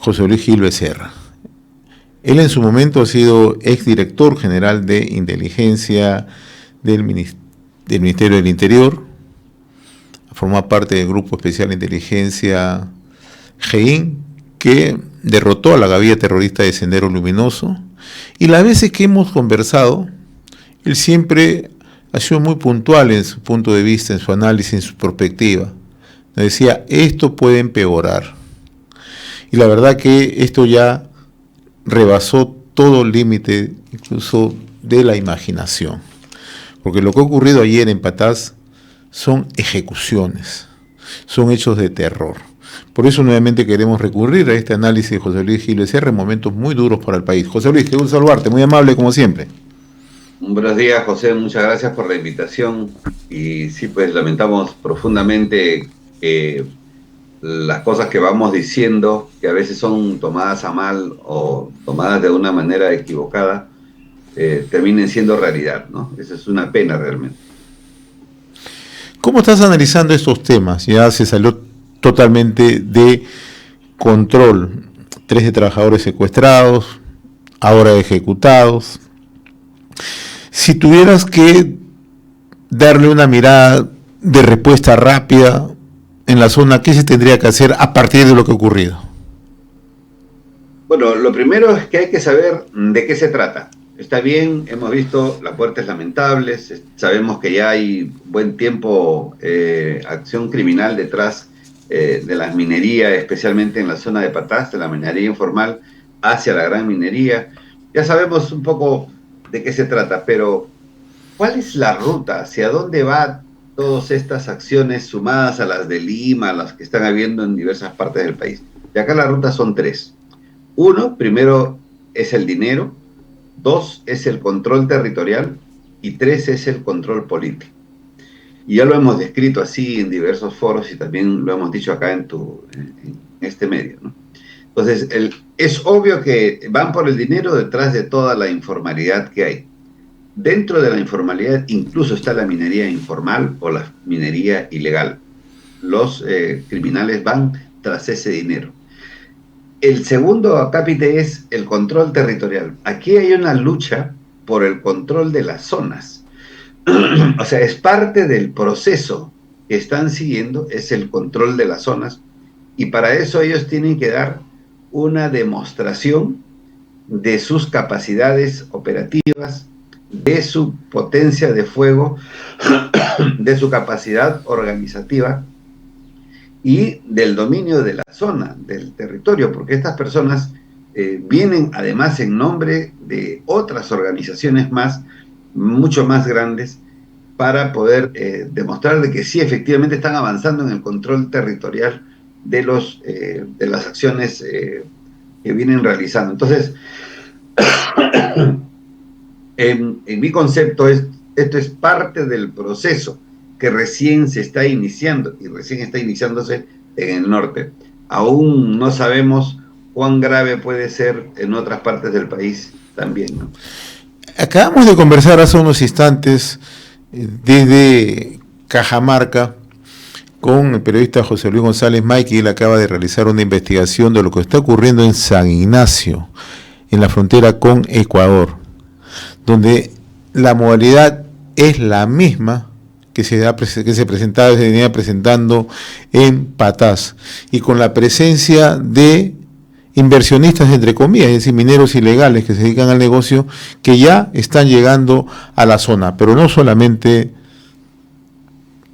José Luis Gil Becerra. Él en su momento ha sido exdirector general de inteligencia del Ministerio del Interior, forma parte del Grupo Especial de Inteligencia GEIN, que derrotó a la gavilla terrorista de Sendero Luminoso, y las veces que hemos conversado, él siempre ha sido muy puntual en su punto de vista, en su análisis, en su perspectiva. Nos decía, esto puede empeorar. Y la verdad que esto ya rebasó todo límite, incluso de la imaginación. Porque lo que ha ocurrido ayer en Patás son ejecuciones, son hechos de terror. Por eso nuevamente queremos recurrir a este análisis de José Luis Gil Becerra en momentos muy duros para el país. José Luis, qué gusto saludarte, muy amable como siempre. Buenos días, José, muchas gracias por la invitación. Y sí, pues lamentamos profundamente que las cosas que vamos diciendo, que a veces son tomadas a mal o tomadas de una manera equivocada, terminen siendo realidad, ¿no? Eso es una pena realmente. ¿Cómo estás analizando estos temas? Ya se salió totalmente de control. 13 trabajadores secuestrados, ahora ejecutados. Si tuvieras que darle una mirada de respuesta rápida en la zona, ¿qué se tendría que hacer a partir de lo que ha ocurrido? Bueno, lo primero es que hay que saber de qué se trata. Está bien, hemos visto las muertes lamentables, sabemos que ya hay buen tiempo acción criminal detrás de la minería, especialmente en la zona de Patás, de la minería informal hacia la gran minería. Ya sabemos un poco de qué se trata, pero ¿cuál es la ruta? ¿Hacia dónde va todas estas acciones sumadas a las de Lima, a las que están habiendo en diversas partes del país? Y acá la ruta son tres. Uno, primero es el dinero, dos es el control territorial y tres es el control político. Y ya lo hemos descrito así en diversos foros y también lo hemos dicho acá en este medio, ¿no? Entonces, es obvio que van por el dinero detrás de toda la informalidad que hay. Dentro de la informalidad incluso está la minería informal o la minería ilegal. Los criminales van tras ese dinero. El segundo acápite es el control territorial. Aquí hay una lucha por el control de las zonas. O sea, es parte del proceso que están siguiendo, es el control de las zonas, y para eso ellos tienen que dar una demostración de sus capacidades operativas, de su potencia de fuego, de su capacidad organizativa y del dominio de la zona, del territorio, porque estas personas vienen además en nombre de otras organizaciones más, mucho más grandes, para poder demostrar de que sí, efectivamente están avanzando en el control territorial de las acciones que vienen realizando. Entonces, en mi concepto, esto es parte del proceso que recién se está iniciando y recién está iniciándose en el norte. Aún no sabemos cuán grave puede ser en otras partes del país también, ¿no? Acabamos de conversar hace unos instantes desde Cajamarca con el periodista José Luis González Maiki. Él acaba de realizar una investigación de lo que está ocurriendo en San Ignacio, en la frontera con Ecuador, donde la modalidad es la misma que se venía presentando en Patás, y con la presencia de inversionistas, entre comillas, es decir, mineros ilegales que se dedican al negocio, que ya están llegando a la zona, pero no solamente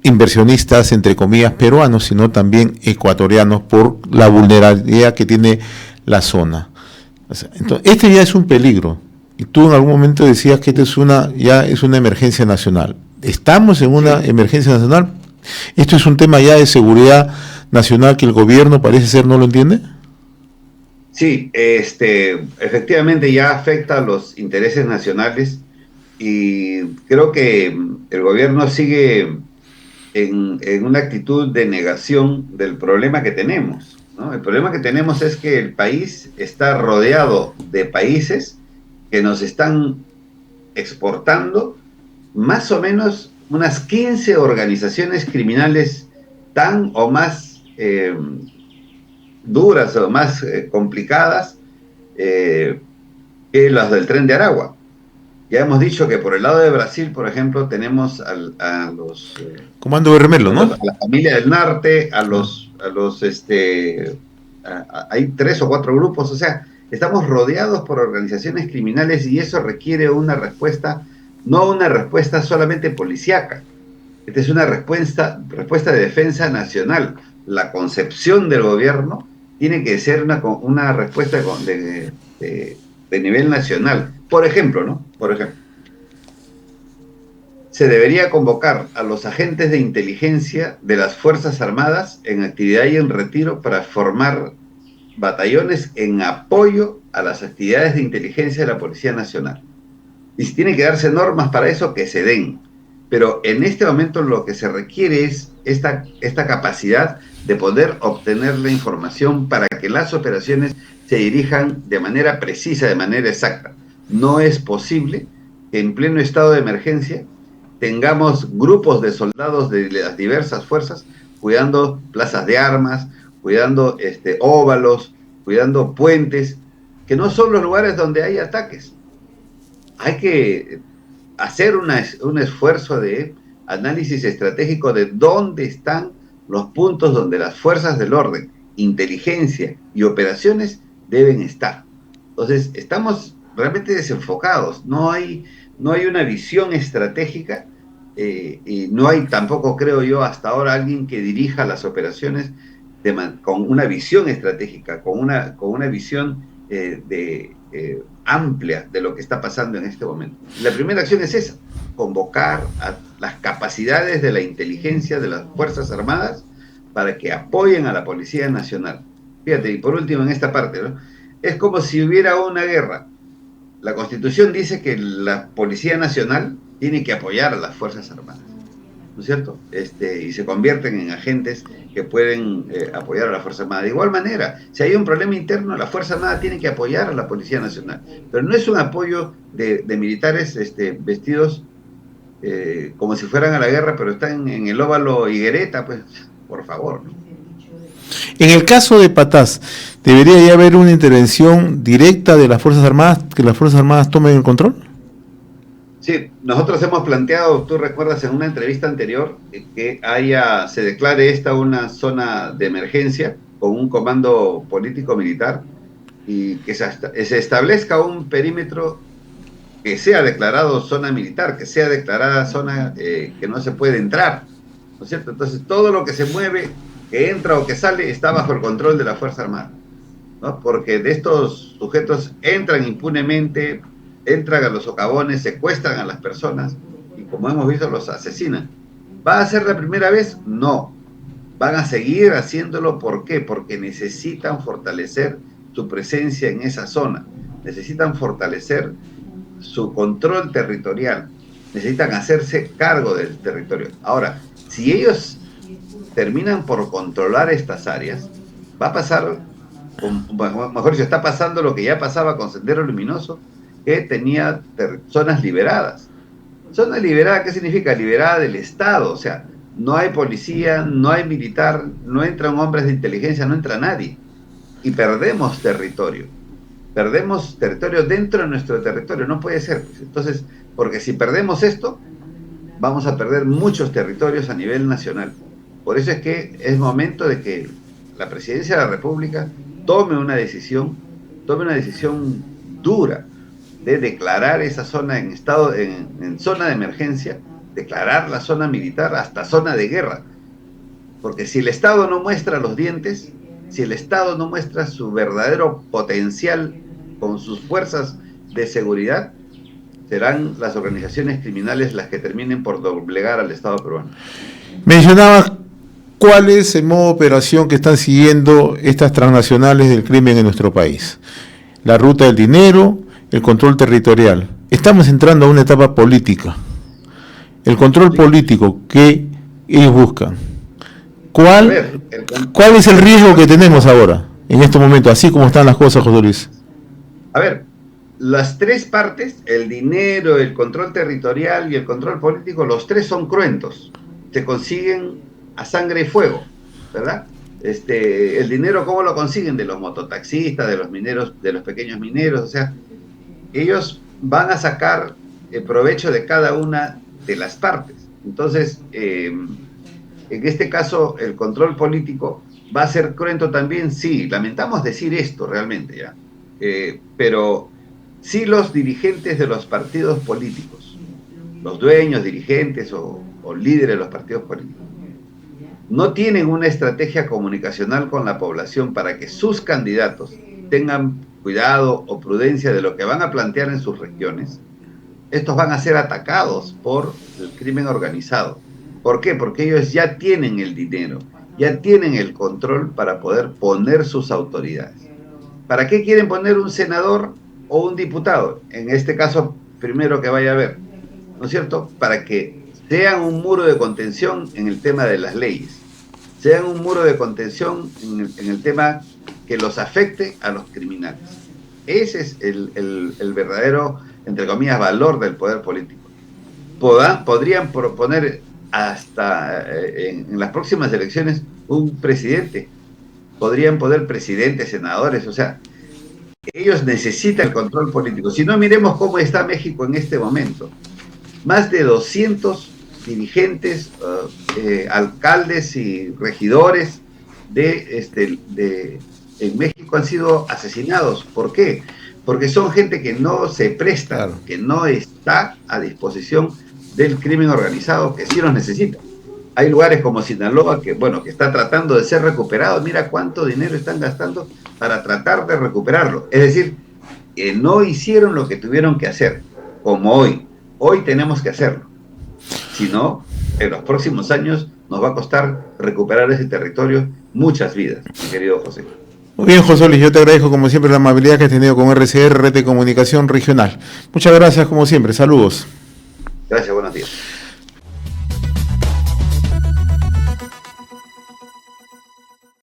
inversionistas, entre comillas, peruanos, sino también ecuatorianos, por la vulnerabilidad que tiene la zona. Entonces, este ya es un peligro. Y tú en algún momento decías que ya es una emergencia nacional. ¿Estamos en una emergencia nacional? ¿Esto es un tema ya de seguridad nacional que el gobierno parece ser no lo entiende? Sí, efectivamente ya afecta a los intereses nacionales y creo que el gobierno sigue en una actitud de negación del problema que tenemos, ¿no? El problema que tenemos es que el país está rodeado de países que nos están exportando más o menos unas 15 organizaciones criminales tan o más duras o más complicadas que las del Tren de Aragua. Ya hemos dicho que por el lado de Brasil, por ejemplo, tenemos a los Comando Bermelo, ¿no? a la familia del Norte, hay 3 o 4 grupos, o sea, estamos rodeados por organizaciones criminales y eso requiere una respuesta, no una respuesta solamente policíaca. Esta es una respuesta de defensa nacional. La concepción del gobierno tiene que ser una respuesta de nivel nacional. Por ejemplo, ¿no? Por ejemplo, se debería convocar a los agentes de inteligencia de las Fuerzas Armadas en actividad y en retiro para formar batallones en apoyo a las actividades de inteligencia de la Policía Nacional. Y si tienen que darse normas para eso, que se den. Pero en este momento lo que se requiere es esta capacidad de poder obtener la información para que las operaciones se dirijan de manera precisa, de manera exacta. No es posible que en pleno estado de emergencia tengamos grupos de soldados de las diversas fuerzas cuidando plazas de armas, cuidando óvalos, cuidando puentes, que no son los lugares donde hay ataques. Hay que hacer un esfuerzo de análisis estratégico de dónde están los puntos donde las fuerzas del orden, inteligencia y operaciones deben estar. Entonces, estamos realmente desenfocados, no hay una visión estratégica y no hay tampoco, creo yo, hasta ahora alguien que dirija las operaciones con una visión estratégica, con una visión amplia de lo que está pasando en este momento. La primera acción es esa, convocar a las capacidades de la inteligencia de las Fuerzas Armadas para que apoyen a la Policía Nacional. Fíjate, y por último en esta parte, ¿no? Es como si hubiera una guerra. La Constitución dice que la Policía Nacional tiene que apoyar a las Fuerzas Armadas, ¿no es cierto? Y se convierten en agentes que pueden apoyar a la Fuerza Armada. De igual manera, si hay un problema interno, la Fuerza Armada tiene que apoyar a la Policía Nacional. Pero no es un apoyo de militares vestidos como si fueran a la guerra, pero están en el óvalo Higuereta, pues, por favor, ¿no? En el caso de Patás, ¿debería ya haber una intervención directa de las Fuerzas Armadas, que las Fuerzas Armadas tomen el control? Sí, nosotros hemos planteado, tú recuerdas en una entrevista anterior, que se declare esta una zona de emergencia con un comando político-militar y que se establezca un perímetro que sea declarado zona militar, que sea declarada zona que no se puede entrar, ¿no es cierto? Entonces todo lo que se mueve, que entra o que sale, está bajo el control de la Fuerza Armada, ¿no? Porque de estos sujetos entran impunemente, entran a los socavones, secuestran a las personas y, como hemos visto, los asesinan. ¿Va a ser la primera vez? No. Van a seguir haciéndolo. ¿Por qué? Porque necesitan fortalecer su presencia en esa zona, necesitan fortalecer su control territorial, necesitan hacerse cargo del territorio. Ahora, si ellos terminan por controlar estas áreas, va a pasar, mejor dicho, está pasando lo que ya pasaba con Sendero Luminoso, que tenía zonas liberadas. Zona liberada, ¿qué significa? Liberada del Estado, o sea, no hay policía, no hay militar, no entran hombres de inteligencia, no entra nadie. Y perdemos territorio dentro de nuestro territorio, no puede ser. Entonces, porque si perdemos esto, vamos a perder muchos territorios a nivel nacional. Por eso es que es momento de que la Presidencia de la República tome una decisión dura de declarar esa zona en zona de emergencia, declarar la zona militar hasta zona de guerra. Porque si el Estado no muestra los dientes, si el Estado no muestra su verdadero potencial con sus fuerzas de seguridad, serán las organizaciones criminales las que terminen por doblegar al Estado peruano. Mencionabas cuál es el modo de operación que están siguiendo estas transnacionales del crimen en nuestro país. La ruta del dinero, el control territorial. Estamos entrando a una etapa política. El control político que ellos buscan. ¿Cuál es el riesgo que tenemos ahora, en este momento, así como están las cosas, José Luis? A ver, las tres partes, el dinero, el control territorial y el control político, los tres son cruentos. Se consiguen a sangre y fuego, ¿verdad? El dinero, ¿cómo lo consiguen? De los mototaxistas, de los mineros, de los pequeños mineros. O sea, ellos van a sacar el provecho de cada una de las partes. Entonces, en este caso, el control político va a ser cruento también, sí. Lamentamos decir esto realmente, ¿ya? Pero sí los dirigentes de los partidos políticos, los dueños, dirigentes o líderes de los partidos políticos, no tienen una estrategia comunicacional con la población para que sus candidatos tengan cuidado o prudencia de lo que van a plantear en sus regiones, estos van a ser atacados por el crimen organizado. ¿Por qué? Porque ellos ya tienen el dinero, ya tienen el control para poder poner sus autoridades. ¿Para qué quieren poner un senador o un diputado? En este caso, primero que vaya a ver, ¿no es cierto? Para que sean un muro de contención en el tema de las leyes, sean un muro de contención en el tema que los afecte a los criminales. Ese es el verdadero, entre comillas, valor del poder político. Podrían proponer hasta en las próximas elecciones un presidente, podrían poner presidentes, senadores, o sea, ellos necesitan el control político. Si no, miremos cómo está México en este momento. Más de 200 dirigentes, alcaldes y regidores en México han sido asesinados. ¿Por qué? Porque son gente que no se presta, claro, que no está a disposición del crimen organizado, que sí los necesita. Hay lugares como Sinaloa que está tratando de ser recuperado. Mira cuánto dinero están gastando para tratar de recuperarlo. Es decir, que no hicieron lo que tuvieron que hacer, como hoy. Hoy tenemos que hacerlo. Si no, en los próximos años nos va a costar recuperar ese territorio muchas vidas, mi querido José. Muy bien, José Luis, yo te agradezco como siempre la amabilidad que has tenido con RCR, Red de Comunicación Regional. Muchas gracias como siempre, saludos. Gracias, buenos días.